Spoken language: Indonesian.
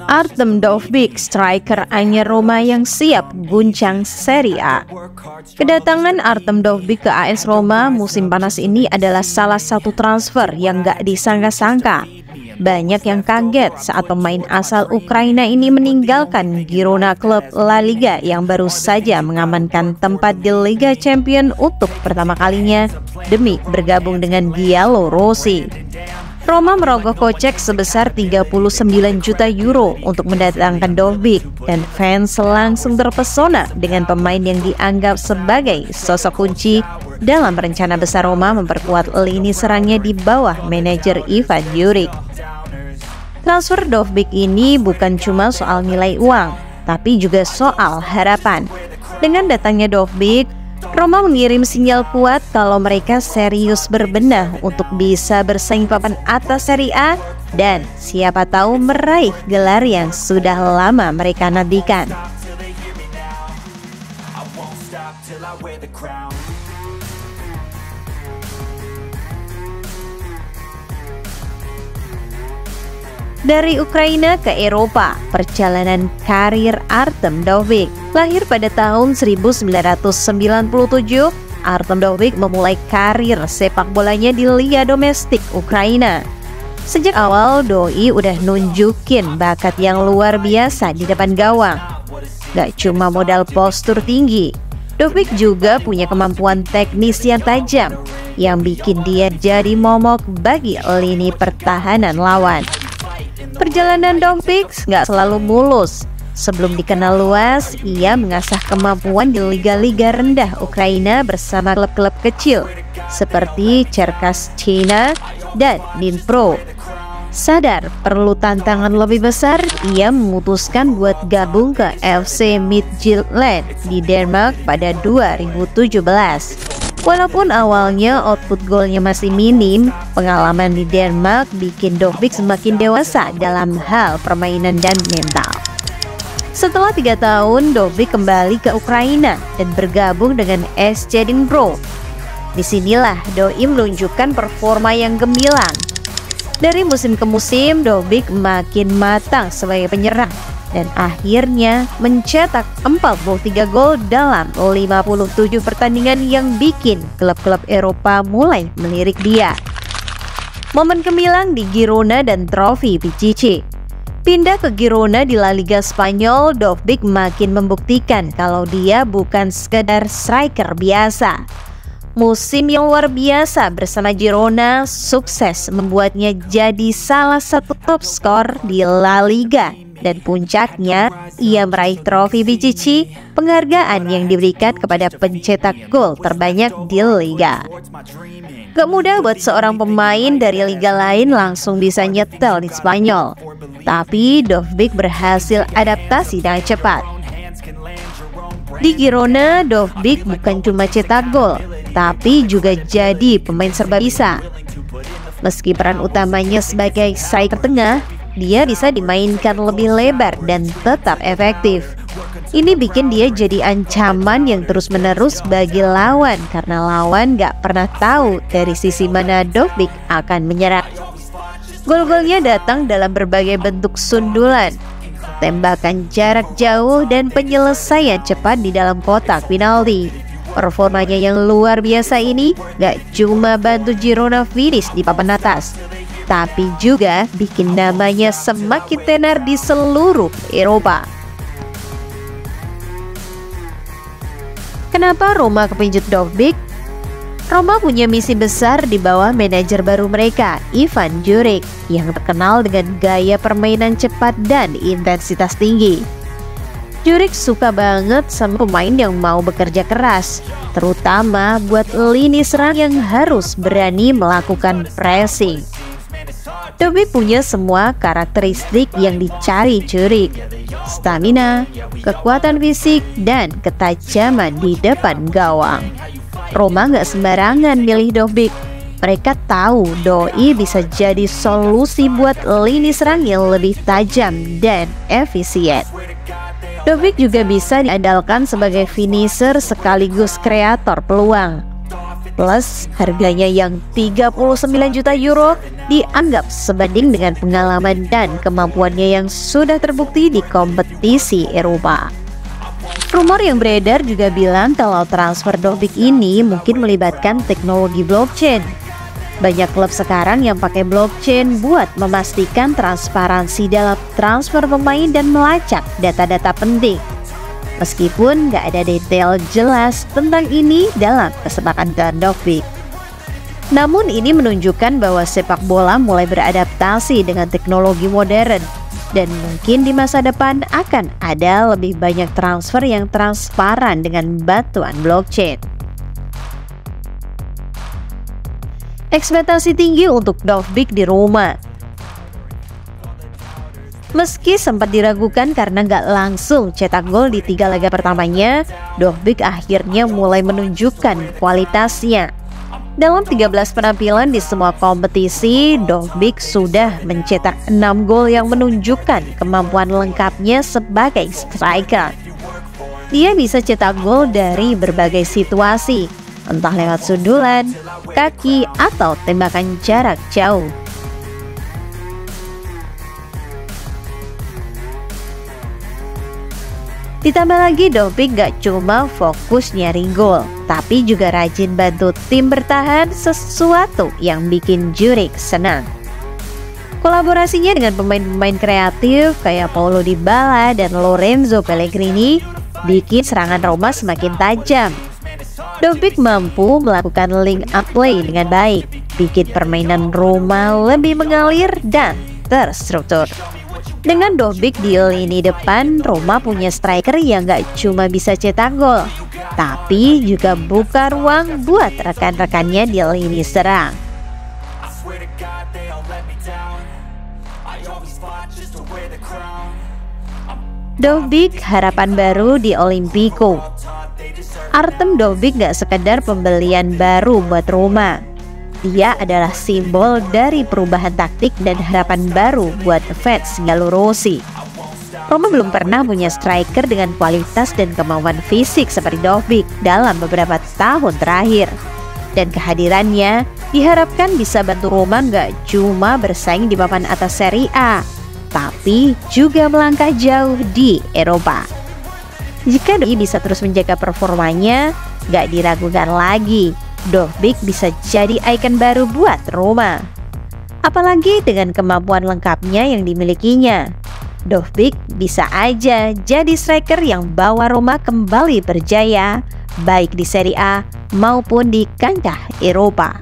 Artem Dovbyk, striker anyar Roma yang siap guncang Serie A. Kedatangan Artem Dovbyk ke AS Roma musim panas ini adalah salah satu transfer yang gak disangka-sangka. Banyak yang kaget saat pemain asal Ukraina ini meninggalkan Girona, klub La Liga yang baru saja mengamankan tempat di Liga Champions untuk pertama kalinya demi bergabung dengan Giallorossi. Roma merogoh kocek sebesar 39 juta euro untuk mendatangkan Dovbyk, dan fans langsung terpesona dengan pemain yang dianggap sebagai sosok kunci dalam rencana besar Roma memperkuat lini serangnya di bawah manajer Ivan Juric. Transfer Dovbyk ini bukan cuma soal nilai uang, tapi juga soal harapan. Dengan datangnya Dovbyk, Roma mengirim sinyal kuat kalau mereka serius berbenah untuk bisa bersaing papan atas Serie A dan siapa tahu meraih gelar yang sudah lama mereka nantikan. Dari Ukraina ke Eropa, perjalanan karir Artem Dovbyk. Lahir pada tahun 1997, Artem Dovbyk memulai karir sepak bolanya di liga domestik Ukraina. Sejak awal Doi udah nunjukin bakat yang luar biasa di depan gawang. Gak cuma modal postur tinggi, Dovbyk juga punya kemampuan teknis yang tajam yang bikin dia jadi momok bagi lini pertahanan lawan. Perjalanan Dovbyk nggak selalu mulus. Sebelum dikenal luas, ia mengasah kemampuan di liga-liga rendah Ukraina bersama klub-klub kecil seperti Cherkasy dan Dnipro. Sadar perlu tantangan lebih besar, ia memutuskan buat gabung ke FC Midtjylland di Denmark pada 2017. Walaupun awalnya output golnya masih minim, pengalaman di Denmark bikin Dovbyk semakin dewasa dalam hal permainan dan mental. Setelah 3 tahun, Dovbyk kembali ke Ukraina dan bergabung dengan SC Dnipro. Disinilah Doi menunjukkan performa yang gemilang. Dari musim ke musim, Dovbyk makin matang sebagai penyerang dan akhirnya mencetak 43 gol dalam 57 pertandingan yang bikin klub-klub Eropa mulai melirik dia. Momen gemilang di Girona dan trofi Pichichi. Pindah ke Girona di La Liga Spanyol, Dovbyk makin membuktikan kalau dia bukan sekedar striker biasa. Musim yang luar biasa bersama Girona sukses membuatnya jadi salah satu top skor di La Liga. Dan puncaknya, ia meraih trofi Pichichi, penghargaan yang diberikan kepada pencetak gol terbanyak di Liga. Gak mudah buat seorang pemain dari liga lain langsung bisa nyetel di Spanyol. Tapi Dovbyk berhasil adaptasi dengan cepat. Di Girona, Dovbyk bukan cuma cetak gol, tapi juga jadi pemain serba bisa. Meski peran utamanya sebagai striker tengah, dia bisa dimainkan lebih lebar dan tetap efektif. Ini bikin dia jadi ancaman yang terus-menerus bagi lawan, karena lawan gak pernah tahu dari sisi mana Dovbyk akan menyerang. Gol-golnya datang dalam berbagai bentuk sundulan, tembakan jarak jauh, dan penyelesaian cepat di dalam kotak penalti. Performanya yang luar biasa ini gak cuma bantu Girona finish di papan atas, tapi juga bikin namanya semakin tenar di seluruh Eropa. Kenapa Roma kepincut Dovbyk? Roma punya misi besar di bawah manajer baru mereka, Ivan Juric, yang terkenal dengan gaya permainan cepat dan intensitas tinggi. Juric suka banget sama pemain yang mau bekerja keras, terutama buat lini serang yang harus berani melakukan pressing. Dovbyk punya semua karakteristik yang dicari Juric: stamina, kekuatan fisik, dan ketajaman di depan gawang. Roma nggak sembarangan milih Dovbyk. Mereka tahu Doi bisa jadi solusi buat lini serang yang lebih tajam dan efisien. Dovbyk juga bisa diandalkan sebagai finisher sekaligus kreator peluang. Plus, harganya yang 39 juta euro dianggap sebanding dengan pengalaman dan kemampuannya yang sudah terbukti di kompetisi Eropa. Rumor yang beredar juga bilang kalau transfer Dovbyk ini mungkin melibatkan teknologi blockchain. Banyak klub sekarang yang pakai blockchain buat memastikan transparansi dalam transfer pemain dan melacak data-data penting. Meskipun nggak ada detail jelas tentang ini dalam kesepakatan Dovbyk. Namun ini menunjukkan bahwa sepak bola mulai beradaptasi dengan teknologi modern. Dan mungkin di masa depan akan ada lebih banyak transfer yang transparan dengan bantuan blockchain. Ekspektasi tinggi untuk Dovbyk di Roma. Meski sempat diragukan karena nggak langsung cetak gol di 3 laga pertamanya, Dovbyk akhirnya mulai menunjukkan kualitasnya. Dalam 13 penampilan di semua kompetisi, Dovbyk sudah mencetak 6 gol yang menunjukkan kemampuan lengkapnya sebagai striker. Dia bisa cetak gol dari berbagai situasi, entah lewat sundulan, kaki, atau tembakan jarak jauh. Ditambah lagi Dovbyk gak cuma fokus nyari gol, tapi juga rajin bantu tim bertahan, sesuatu yang bikin Juric senang. Kolaborasinya dengan pemain-pemain kreatif kayak Paulo Dybala dan Lorenzo Pellegrini bikin serangan Roma semakin tajam. Dovbyk mampu melakukan link up play dengan baik, bikin permainan Roma lebih mengalir dan terstruktur. Dengan Dovbyk di lini depan, Roma punya striker yang gak cuma bisa cetak gol, tapi juga buka ruang buat rekan-rekannya di lini serang. Dovbyk harapan baru di Olimpico. Artem Dovbyk gak sekedar pembelian baru buat Roma. Dia adalah simbol dari perubahan taktik dan harapan baru buat fans Giallorossi. Roma belum pernah punya striker dengan kualitas dan kemampuan fisik seperti Dovbyk dalam beberapa tahun terakhir. Dan kehadirannya diharapkan bisa bantu Roma gak cuma bersaing di papan atas Serie A, tapi juga melangkah jauh di Eropa. Jika dia bisa terus menjaga performanya, gak diragukan lagi, Dovbyk bisa jadi ikon baru buat Roma. Apalagi dengan kemampuan lengkapnya yang dimilikinya, Dovbyk bisa aja jadi striker yang bawa Roma kembali berjaya, baik di Serie A maupun di kancah Eropa.